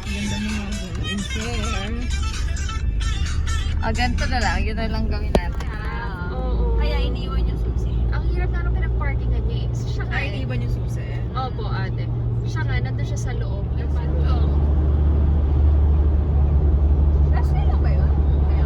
Ganda mo nga in share. Ganito na lang. Yun na lang gawin natin. Oo. Kaya iniwan yung susi. Ang hirap na nung pinag-parkingan niya eh. Siya nga eh. Iniwan yung susi. Opo, ate. Siya nga, nandun siya sa loob. Last day lang ba yun? Kaya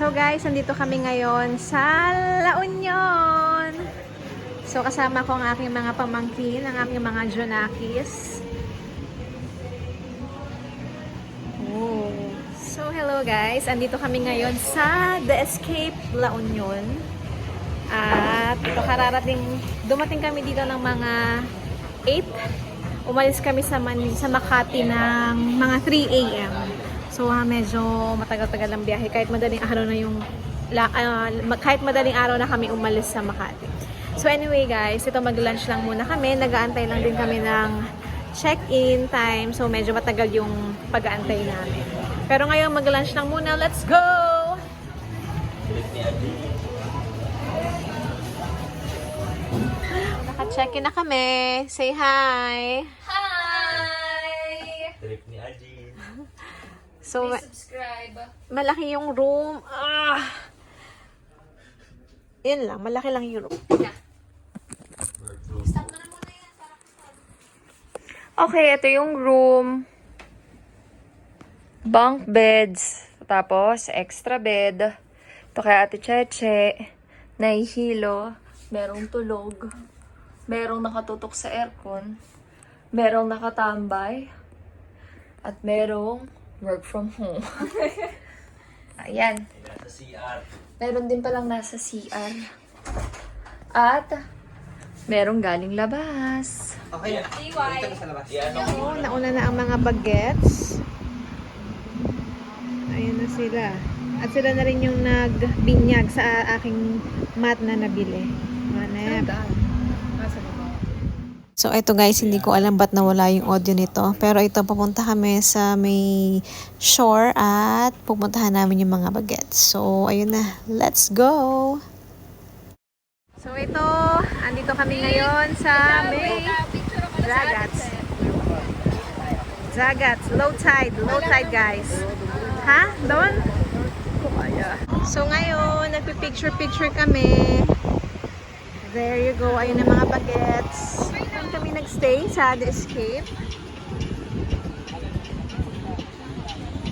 So guys, nandito kami ngayon sa La Union. So kasama ko ang aking mga pamangkin, ang aking mga Jonakis. Oh. So hello guys, andito kami ngayon sa The Escape La Union. At ito dumating kami dito ng mga 8. Umalis kami sa Makati ng mga 3 AM. So medyo matagal-tagal ang biyahe kahit madaling araw na kami umalis sa Makati. So anyway guys, ito mag-lunch lang muna kami. Nag-aantay lang din kami ng check-in time. So medyo matagal yung pag-aantay namin. Pero ngayon mag-lunch lang muna. Let's go! Naka-check-in na kami. Say hi! hi! Trip ni Aji. So, Subscribe. malaki yung room. Yun lang, malaki lang yung room. Okay, ito yung room. Bunk beds. Tapos, extra bed. Ito kay Ate Cheche. Nahihilo. Merong tulog. Merong nakatutok sa aircon. Merong nakatambay. At merong work from home. Ayan. Nasa CR. Meron din palang nasa CR. At merong galing labas. Okay. Dito na sa labas. Yan. Oo, nauna na ang mga bagets. Ayan na sila. At sila na rin yung nagbinyag sa aking mat na nabili. Manep. So, ito guys, hindi ko alam ba't nawala yung audio nito. Pero ito, pupunta kami sa may shore at pupuntahan namin yung mga bagets. So, ayun na. Let's go! So, ito, andito kami ngayon sa may Zagats. Zagats. Low tide guys. Ha? Doon? So, ngayon, nagpipicture-picture kami. There you go. Ayun ang mga bagets. Doon kami nagstay sa The Escape.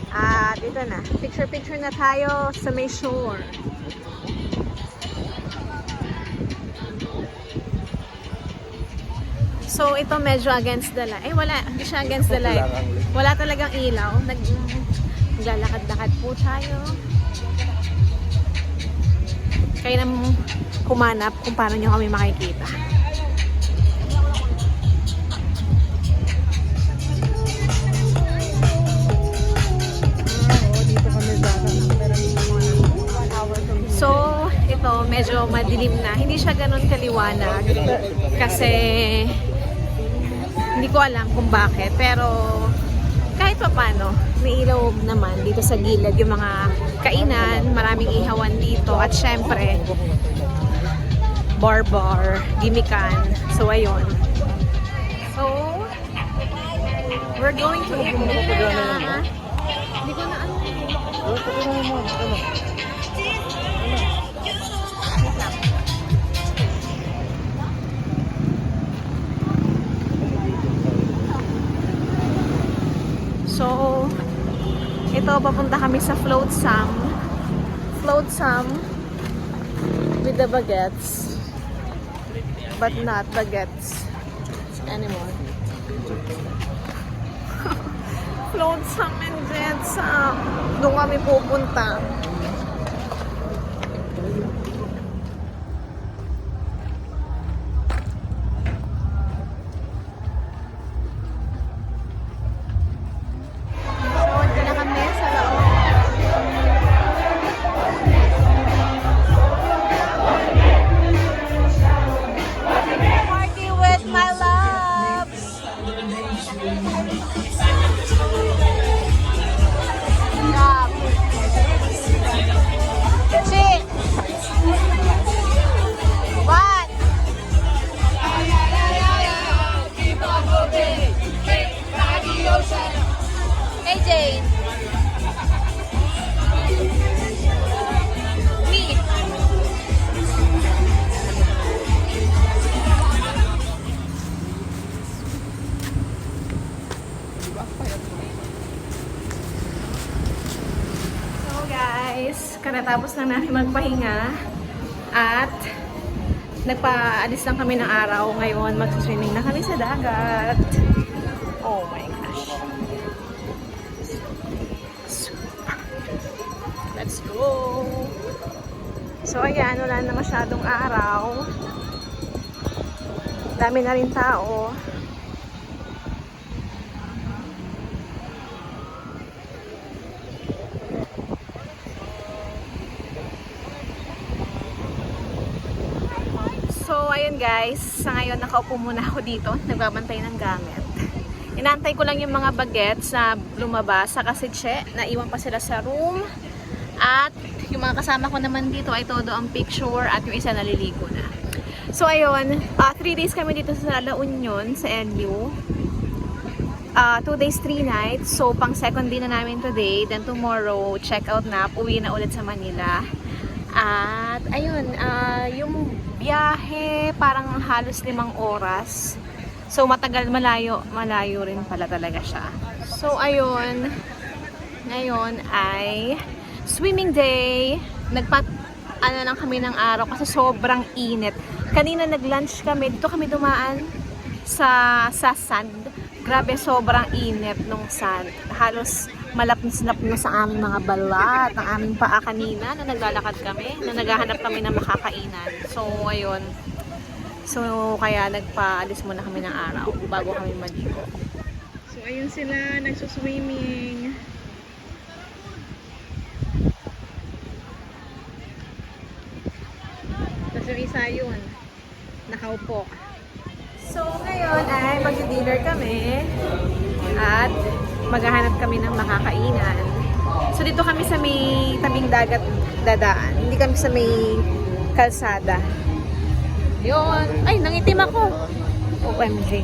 At ito na. Picture-picture na tayo sa may shore. So, ito medyo against the light. Wala. Hindi siya against the light. Wala talagang ilaw. Naglalakad-lakad po tayo. Kaya nang kumanap kung paano nyo kami makikita. So, ito medyo madilim na. Hindi siya ganun kaliwanag. Kasi hindi ko alam kung bakit. Pero kahit pa paano, may ilaw naman dito sa gilid yung mga kainan, maraming ihawan dito at syempre bar, gimikan. So ayun. So we're going to hindi ko na ano. dito, papunta kami sa Flotsam. Flotsam with the baguettes. But not baguettes anymore. Flotsam and Jetsam. Doon kami pupunta. Katapos lang namin magpahinga at nagpaalis lang kami ng araw. Ngayon magsiswimming na kami sa dagat. Oh my gosh. Let's go! So ayan, wala na masyadong araw. Dami na rin tao. So, ayun guys, sa ngayon nakaupo muna ako dito, nagbabantay ng gamit. Inaantay ko lang yung mga bagets na lumabas sa kasitse, naiwan pa sila sa room. At yung mga kasama ko naman dito ay todo ang picture at yung isa naliligo na. So, ayun, 3 days kami dito sa La Union, sa LU. 2 days, 3 nights. So, pang second day na namin today. Then tomorrow, check out na, uwi na ulit sa Manila. At ayun, yung biyahe parang halos 5 oras. So matagal, malayo rin pala talaga siya. So ayun, ngayon ay swimming day. Lang kami ng araw kasi sobrang init. Kanina nag-lunch kami, dito kami dumaan sa sand. Grabe, sobrang init nung sand. Halos malapnos-lapnos sa aming mga balat, ang aming paa kanina na naglalakad kami, na naghahanap kami ng makakainan. So, ayun. So, kaya nagpaalis muna kami ng araw bago kami maligo. So, ayun sila, nagsuswimming. Tapos yung isa yun, nakaupo. So, ngayon ay mag-dinner kami at maghahanap kami ng makakainan. So, dito kami sa may tabing dagat dadaan. Hindi kami sa may kalsada. Yun. Ay, nangitim ako. OMG.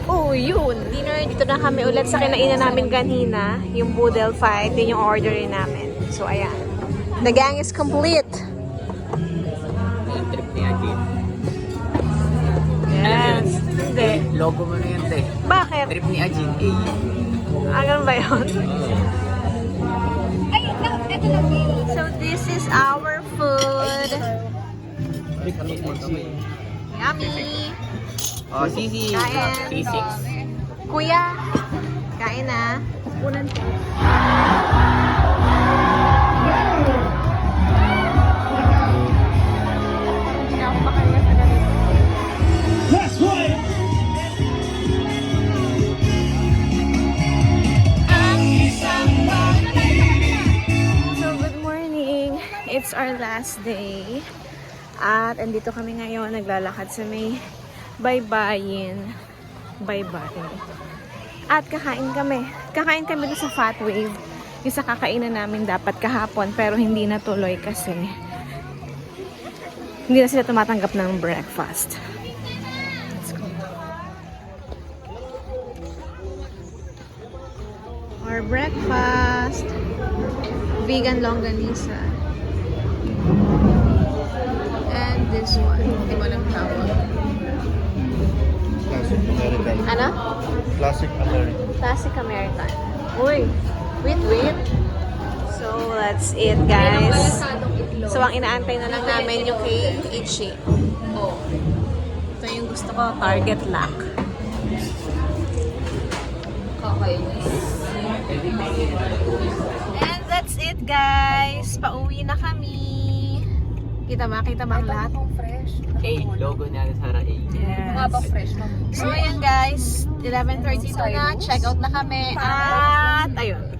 Oh, yun. Dinner. Dito na kami ulit sa kinainan namin kanina. Yung boodle fight. Yun yung orderin namin. So, ayan. The gang is complete. Yung trip ni Ajin. Yes. Hindi. Logo mo na yun, te. Bakit? Trip ni Ajin. Ganun ba yun? Ay, ito lang yun. So, this is our food. Yummy! Oh, Sisi. Kain. C6. Kuya, kain na. Unan ko. Hindi na ako makaya sa ganito. So, good morning. It's our last day. At andito kami ngayon, naglalakad sa may baybayin. Baybayin. At kakain kami. Kakain kami doon sa Fat Wave. Yung sa kakainan namin dapat kahapon, pero hindi natuloy kasi hindi na sila tumatanggap ng breakfast. Let's go. Our breakfast. Vegan longganisa. And this one. Hindi mo alam tawag. Classic American. Ano? Classic American. Classic American. Uy, Wait. So, that's it, guys. So, ang inaantay na lang namin yung kay Ichi. Oh. Ito yung gusto ko, target lock. Kakainis. And that's it, guys. Pauwi na kami. Kita ba ang lahat? Ang fresh. A. Logo niya sa A. Mga ba fresh, ma'am? So, ayan guys. 11:32 na. Check out na kami. At, ayun.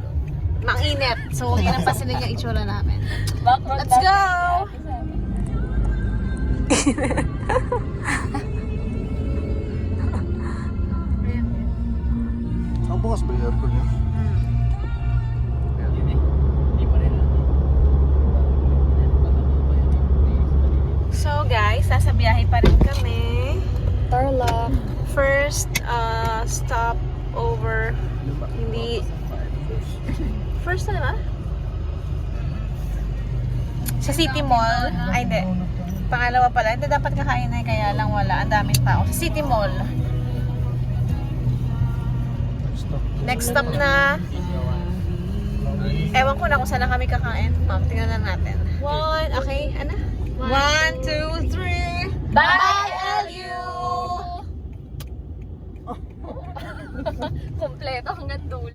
Mainit. So, huwag nang pasilin yung itsura namin. Let's go! Ang bukas ba yung aircon niya? Yun eh. Hindi pa rin. So, guys, nasa biyahe pa rin kami. Tarlac. First stop over. Hindi. First na ba? Sa City Mall. Ay, hindi. Pangalawa pala. Hindi dapat kakain na kaya lang wala. Ang daming tao. Sa City Mall. Next stop na. Ewan ko na kung saan na kami kakain. Ma'am, tingnan na natin. Okay, ano? 1, 2, 3. Bye, LU! Kompleto hanggang dulo.